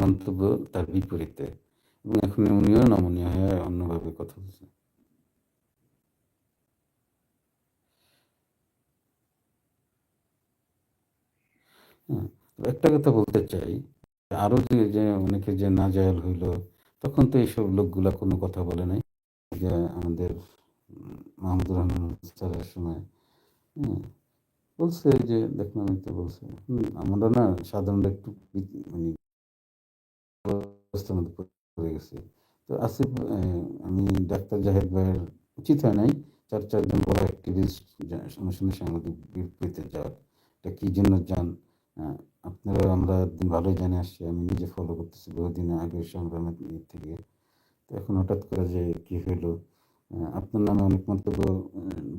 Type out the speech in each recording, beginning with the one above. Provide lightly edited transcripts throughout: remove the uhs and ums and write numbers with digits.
মন্তব্য তার বিপরীতে, এবং এখন উনিও নমনীয় হয়ে অন্যভাবে কথা বলছেন। হ্যাঁ, একটা কথা বলতে চাই, আরো যে যে অনেকে যে নাজায়াল হইল, তখন তো এইসব লোকগুলা কোনো কথা বলে নাই। যে আমাদের মাহমুদুর রহমান স্যারের সময়, হ্যাঁ, বলছে যে দেখলাম আমি তো বলছে আমরা না সাধারণত একটু মানে অবস্থার মধ্যে পড়ে গেছি। তো আসিফ, আমি ডাক্তার জাহেদ ভাইয়ের উচিত হয় নাই চারজন বড় অ্যাক্টিভিস্ট অনুষ্ঠানের সাংবাদিক বিবৃতিতে যাওয়ার। এটা কি জন্য যান, আপনারা আমরা ভালোই জানে আসছি, আমি নিজে ফলো করতেছি বহুদিন আগে সংগ্রামের থেকে। তো এখন হঠাৎ করে যে কি হইলো, আপনার নামে অনেক মন্তব্য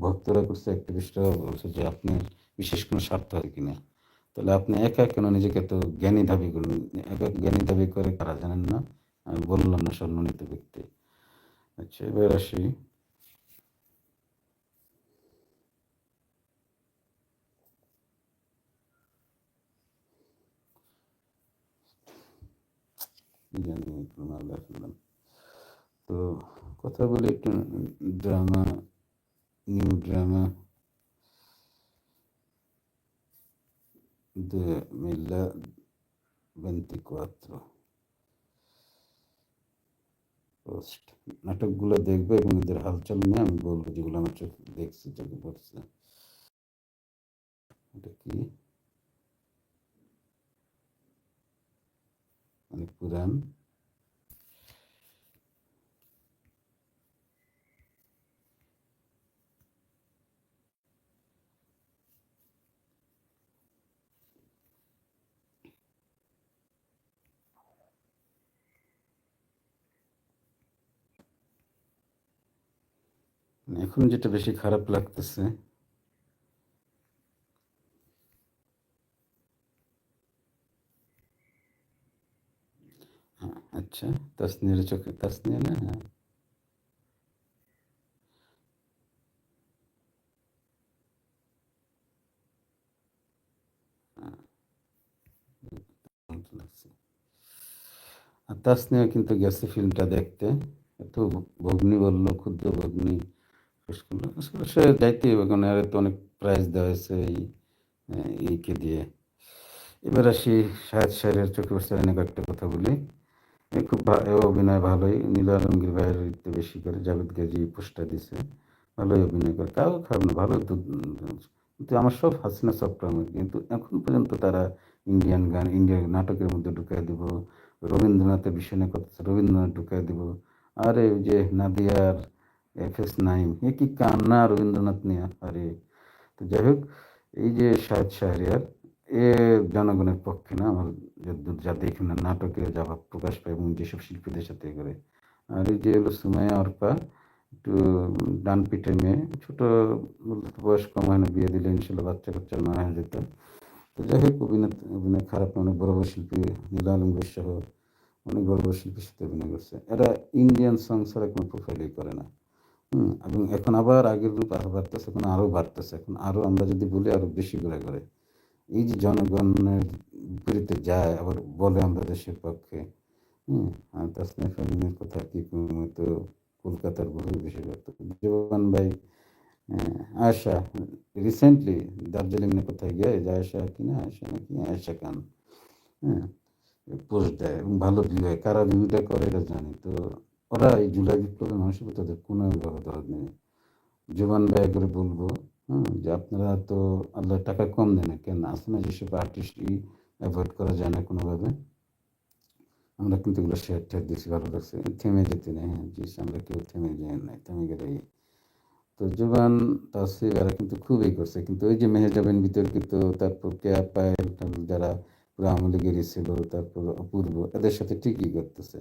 ভক্তরা করছে, অ্যাক্টিভিস্টরা বলছে যে আপনার বিশেষ কোনো স্বার্থ আছে কিনা। তাহলে আপনি একা কেন নিজেকে তো জ্ঞানী দাবি করলেন? একা জ্ঞানী দাবি করে কারা জানেন না? আমি বললাম না সম্মানিত ব্যক্তি। আচ্ছা, এবার আসি। কি জানি একটু মামলা ফেললাম। তো কথা বলি একটু drama, new drama de 2024 post. নাটকগুলো দেখবে এবং এদের হালচাল নিয়ে আমি বলবো যেগুলো আমার চোখে দেখছি, চোখে পড়ছে। এটা কি অনেক পুরান। এখন যেটা বেশি খারাপ লাগতেছে, আচ্ছা, তাসনিয়ার চোখে, তাসনিয়া না, হ্যাঁ, মতো লাগছে। আর তাসনিয়া কিন্তু গেছে ফিল্মটা দেখতে। এত ভগ্নী বললো, ক্ষুদ্র ভগ্নী শেষ করলো। আসলে সে যাইতেই হবে, কারণ এর তো অনেক প্রাইজ দেওয়া হয়েছে এইকে দিয়ে। এবার আসি শাহেদ সাহেবের চোখে বসে অনেক একটা কথা বলি। খুব অভিনয় ভালোই, নীল আলমগীর ভাইয়ের একটু বেশি করে, জাভেদ গাজী পোস্টার দিছে, ভালোই অভিনয় করে, কাউ খারাপ না, ভালো তো। কিন্তু আমার সব হাসিনা সফটওয়্যার, কিন্তু এখন পর্যন্ত তারা ইন্ডিয়ান গান, ইন্ডিয়ান নাটকের মধ্যে ঢুকাই দিব, রবীন্দ্রনাথের বিষয় নিয়ে কথা, রবীন্দ্রনাথ ঢুকাই দিব। আরে ওই যে নাদিয়ার FS9, এ কি কান্না রবীন্দ্রনাথ নিয়ে, আরে। তো যাই হোক, এই যে শাহেদ শাহরিয়ার, এ জনগণের পক্ষে না, আমার যদ্দূর যা দেখি না, নাটকে যা ভাব প্রকাশ পায় এবং যেসব শিল্পীদের সাথে করে। আর এই যে হলো সুমাইয়া অর্পা, একটু ডান পিঠে মেয়ে, ছোট, বলতে তো বয়স কম হয় না, বিয়ে দিলে ইনশাল্লাহ বাচ্চা কাচ্চা না হয়ে যেত। তো যাই হোক, অভিনয় খারাপ না, অনেক বড় বড় শিল্পী, নীলা আলমগীর সহ অনেক বড় বড় শিল্পীর সাথে অভিনয় করছে। এরা ইন্ডিয়ান সং ছাড়া কোনো প্রোফাইলই করে না। এবং এখন আবার আগের রূপ আরো বাড়তেছে, এখন আরো বাড়তেছে, এখন আরো আমরা যদি বলি আরো বেশি করে করে। এই যে জনগণের বিপরীতে যায়, আবার বলে আমরা দেশের পক্ষে। আর তাসনিয়া ফারদিনের কথা কি কম, তো কলকাতার বহু বেশি ব্যক্ত। জোবান ভাই, আয়শা রিসেন্টলি দার্জিলিং এ কোথায় গিয়ে, যে আয়শা কিনা, আয়শা নাকি আয়শা খান, হ্যাঁ, পোস্ট দেয় এবং ভালো ভিউ হয়। কারা ভিউটা করে এটা জানি। তো ওরা এই জুলাই বিপ্লবের মানুষের প্রতি তাদের কোনো ভাবে দরদ নেই। জোবান ভাই করে বলবো, যে আপনারা তো আল্লাহ টাকা কম দেন না, কেন আছে না যেসব আর্টিস্টই অ্যাভয়েড করা যায় না কোনোভাবে। আমরা কিন্তু এগুলো শেয়ার টেয়ার দিয়েছি, ভালো লাগছে, থেমে যেতে নেই, হ্যাঁ জি, আমরা কেউ থেমে যাই নাই, থেমে গেলে। তো জোবান, তাসির এরা কিন্তু খুবই করছে, কিন্তু ওই যে মেহেজাবিন বিতর্কিত, তারপর কেয়া পায়েল, যারা পুরো আওয়ামী লীগেরই ছিল, তারপর অপূর্ব, এদের সাথে ঠিকই করতেছে।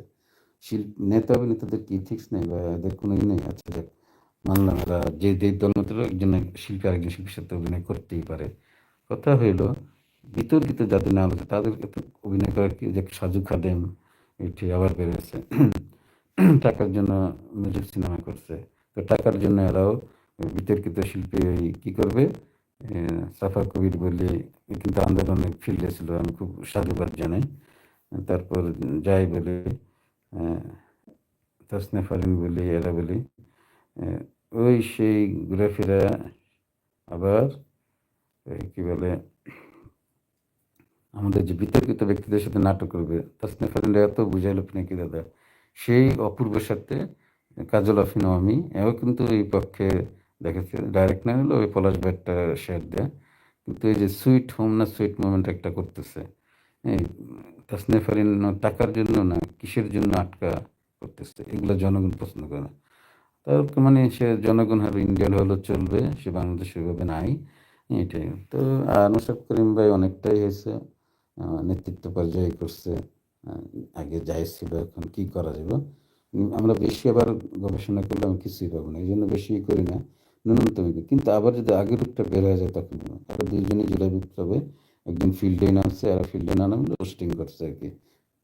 নেতা অভিনেতাদের কি ঠিক নেই বা এদের কোনো ই নেই? আচ্ছা দেখ, মানলাম এরা যে যে দল মতো একজন শিল্পী আরেকজন শিল্পীর সাথে অভিনয় করতেই পারে। কথা হইলো, বিতর্কিত যাদের নাম আছে তাদেরকে তো অভিনয় করার কি, যে সাজু খাদেম এটি আবার বেরোয়েছে টাকার জন্য মিউজিক সিনেমা করছে। তো টাকার জন্য এরাও বিতর্কিত শিল্পী ওই কি করবে, সাফা কবির বলে, এ কিন্তু আন্দোলনের ফিল্ডে ছিল, আমি খুব সাধুবাদ জানাই। তারপর যাই বলি, তাসনিয়া ফারিন বলি, এরা বলি, ওই সেই ঘুরে ফিরে আবার কি বলে, আমাদের যে বিতর্কিত ব্যক্তিদের সাথে নাটক করবে, তাসনিয়া ফারিনরা এত বুঝাইল নাকি দাদা, সেই অপূর্বের সাথে কাজল অফিন আমি এও কিন্তু এই পক্ষে দেখেছে, ডাইরেক্ট না হলে ওই পলাশ ভাইয়েরটা শেয়ার দেয়, কিন্তু এই যে সুইট হোম না সুইট মোমেন্ট একটা করতেছে, এই তাসনিয়া ফারিন টাকার জন্য না কিসের জন্য আটকা করতেছে, এগুলো জনগণ পছন্দ করে না। তার মানে সে জনগণ হবে ইন্ডিয়ান হলেও চলবে, সে বাংলাদেশে এভাবে নাই, এটাই তো। আর মোশাররফ করিম ভাই অনেকটাই হয়েছে, নেতৃত্ব পর্যায়ে করছে, আগে যাই ছিল এখন কি করা যাবে। আমরা বেশি আবার গবেষণা করলে আমি কিছুই পাবো না, এই জন্য বেশি করি না, ন্যূনতম কিন্তু আবার যদি আগের রূপটা বের হয়ে যায় তখন আর দুইজনই জুলাই বিপ্লবে একজন ফিল্ডে নামছে আর ফিল্ডে না নামলে রোস্টিং করছে আর কি,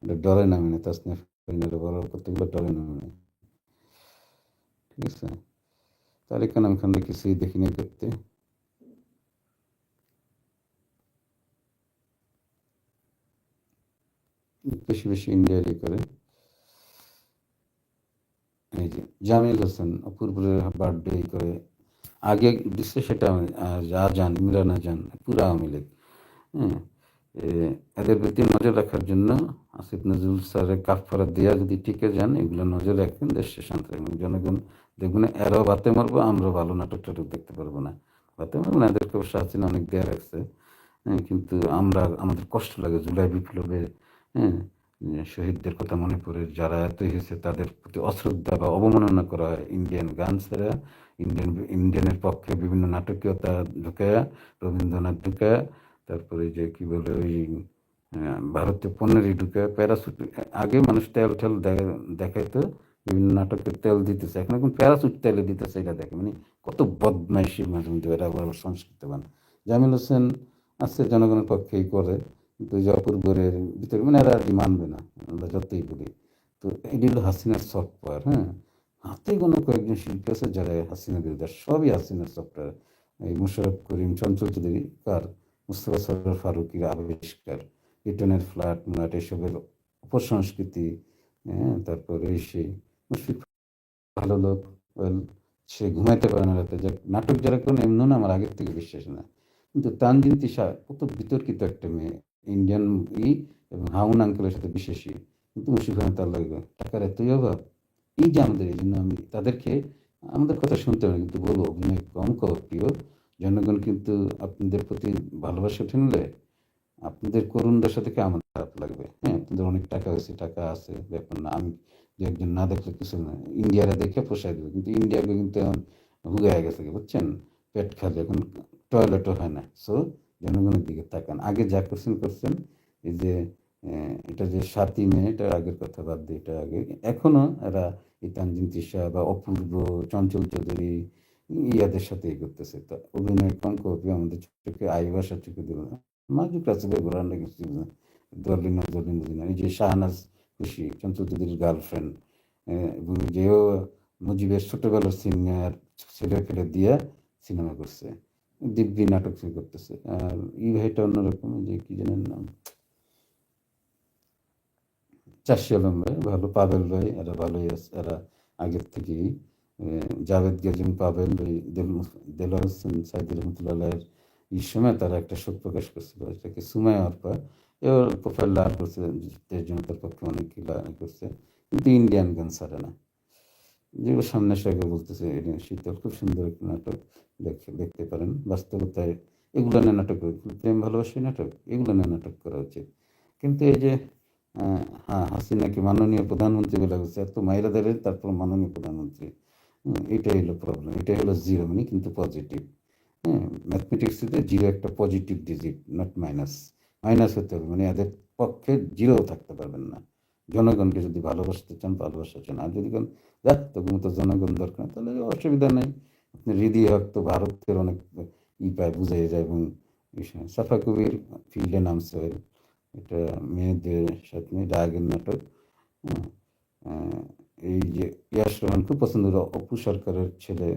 এটা ডরে নামে না, তাসনিয়া ফারিনের বড় কতগুলো ডরে নামে না, ঠিক আছে। তারিক আনাম খানরা কিছুই দেখিনি করতে, বেশি বেশি ইন্ডিয়ারই করে। এই যে জামিল হোসেন অপূর্বের বার্থডে করে আগে দিচ্ছে সেটা, যা যান ইমরান যান পুরা আওয়ামী লীগ, হ্যাঁ, এদের প্রতি নজর রাখার জন্য আসিফ নজরুল স্যারের কাফারা দেওয়া যদি টিকে যান, এগুলো নজর রাখবেন, দেশে শান্ত রাখবেন, জনগণ দেখবেন এরাও বাতে মারবো, আমরাও ভালো নাটক টাটক দেখতে পারবো না, বাতে মারবো না, এদেরকে অবশ্য হাসিনা অনেক দেওয়া রাখছে, হ্যাঁ, কিন্তু আমরা আমাদের কষ্ট লাগে জুলাই বিপ্লবে, হ্যাঁ, শহীদদের কথা মনে পড়ে, যারা এত হয়েছে তাদের প্রতি অশ্রদ্ধা বা অবমাননা করা হয়, ইন্ডিয়ান গান ছাড়া ইন্ডিয়ানের পক্ষে বিভিন্ন নাটকীয়তা ঢুকায়া, রবীন্দ্রনাথ ঢুকায়া, তারপরে যে কি বলে ওই ভারতীয় পণ্যেরই ঢুকায়া, প্যারাসুট, আগে মানুষ তেল টেল দেখাইতো, বিভিন্ন নাটকে তেল দিতেছে, এখন এখন প্যারাসুট তেলে দিতেছে, এটা দেখে মানে কত বদমাইশি মাঝে মধ্যে, এরা আবার সংস্কৃতবান। জামিল হোসেন আছে জনগণের পক্ষেই করে, কিন্তু ওই যে অপূর্বের ভিতরে মানে এরা আর কি মানবে না, আমরা যতই বলি। তো এটি হলো হাসিনার সফটওয়্যার, হ্যাঁ, হাতে গোনা কয়েকজন শিল্পী আছে যারা হাসিনা বিরোধী, সবই হাসিনার সফটওয়্যার। এই মোশাররফ করিম, চঞ্চল চৌধুরী কার, মুস্তফা সরোয়ার ফারুকীর আবিষ্কার, লিটনের ফ্ল্যাট ম্যাট এসবের অপসংস্কৃতি, হ্যাঁ, তারপরে এই সেই মুশফিক ভালো লোক, ওয়েল, সে ঘুমাইতে পারে না রাতে, যা নাটক যারা করেন এমন না আমার আগের থেকে বিশ্বাস না, কিন্তু তানজিন তিশা কত বিতর্কিত একটা মেয়ে, ইন্ডিয়ান ই এবং হাউন আঙ্কেলের সাথে বিশেষই, কিন্তু মুশফিক রহমান তার লাগে টাকার এতই অভাব, এই যে আমাদের, এই জন্য আমি তাদেরকে, আমাদের কথা শুনতে হবে না, কিন্তু বলবো অভিনয় কম কর প্রিয়, জনগণ কিন্তু আপনাদের প্রতি ভালোবাসা উঠে নিলে আপনাদের করুণ দশা থেকে আমার খারাপ লাগবে, হ্যাঁ, আপনাদের অনেক টাকা হয়েছে, টাকা আছে, ব্যাপার না, আমি দু একজন না দেখলে কিছু না, ইন্ডিয়ারা দেখে পোষায় দেবে, কিন্তু ইন্ডিয়াকে কিন্তু এখন হুগায় গেছে, বুঝছেন, পেট খালি, এখন টয়লেটও হয় না, সো জনগণের দিকে তাকান, আগে যা করছেন করছেন, এই যে এটা যে ৭ই মে, এটার আগের কথা বাদ দিয়ে, এটা আগে, এখনো এরা এই তানজিন তিশা বা অপূর্ব, চঞ্চল চৌধুরী ইয়াদের সাথে এই করতেছে, তা অভিনয় কম করবে, আমাদের চোখে আই ভাষা চোখে দেবে না, মাঝে কাছে ঘোরান লেগেছে, দলিন দলিন দিন, এই যে শাহনাজ খুশি, চঞ্চল চৌধুরীর গার্লফ্রেন্ড, এবং যেও মুজিবের ছোটবেলার সিনিয়র ছেলে ফেলে দিয়ে সিনেমা করছে, দিব্যি নাটক শুরু করতেছে, আর এই ভাইটা অন্যরকম, যে কি জানেন নাম, চাষি আলম ভাই ভালো, পাবেল ভাই, এরা ভালোই আছে, এরা আগের থেকেই জাভেদ গেজম, পাবেল, ওই দেলোয়ার হোসেন সাইদি রহমতুল্লাহ এই সময় তারা একটা শোক প্রকাশ করছিল, এটাকে সুমায় অর্পা, এর প্রোফাইল লাল করছে, দেশ জনতার পক্ষে অনেক করছে, কিন্তু ইন্ডিয়ান গান ছাড়ে না, যেগুলো সামনে সাগে বলতেছে, এটা শীতল খুব সুন্দর একটা নাটক, দেখতে পারেন, বাস্তবতায় এগুলো নিয়ে নাটক, প্রেম ভালোবাসি নাটক, এগুলো নিয়ে নাটক করা উচিত, কিন্তু এই যে হ্যাঁ, হাসিনাকে মাননীয় প্রধানমন্ত্রী বলে গেছে, এত মাইরা দেবে তারপর মাননীয় প্রধানমন্ত্রী, এটাই হলো প্রবলেম, এটাই হলো জিরো মানে কিন্তু পজিটিভ, হ্যাঁ, ম্যাথমেটিক্সে জিরো একটা positive digit, not minus, minus হতে হবে, মানে এদের পক্ষে জিরো থাকতে পারবেন না, জনগণকে যদি ভালোবাসতে চান ভালোবাসা চান, আর যদি কোন দেখ তখন তো জনগণ দরকার, তাহলে অসুবিধা নেই, আপনি হৃদয় হক তো ভারতের অনেক পায় বুঝাই যায়, এবং সাফা কবির ফিল্ডে নামছে, এটা মেয়েদের সাথে মেয়েদের আগের নাটক, হ্যাঁ, আহ, এই যে ইয়াশ রহমান খুব পছন্দ হলো, অপু সরকারের ছেলে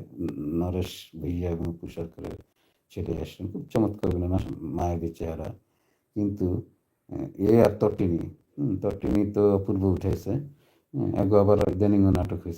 নরেশ ভুইয়া এবং অপু সরকারের ছেলে ইয়াশ রহমান খুব চমৎকার মায়াবী চেহারা, কিন্তু এ আর তটিনী, তো টিনি তো অপূর্ব উঠেছে। আগে আবার ইদানিংও নাটক হয়েছে।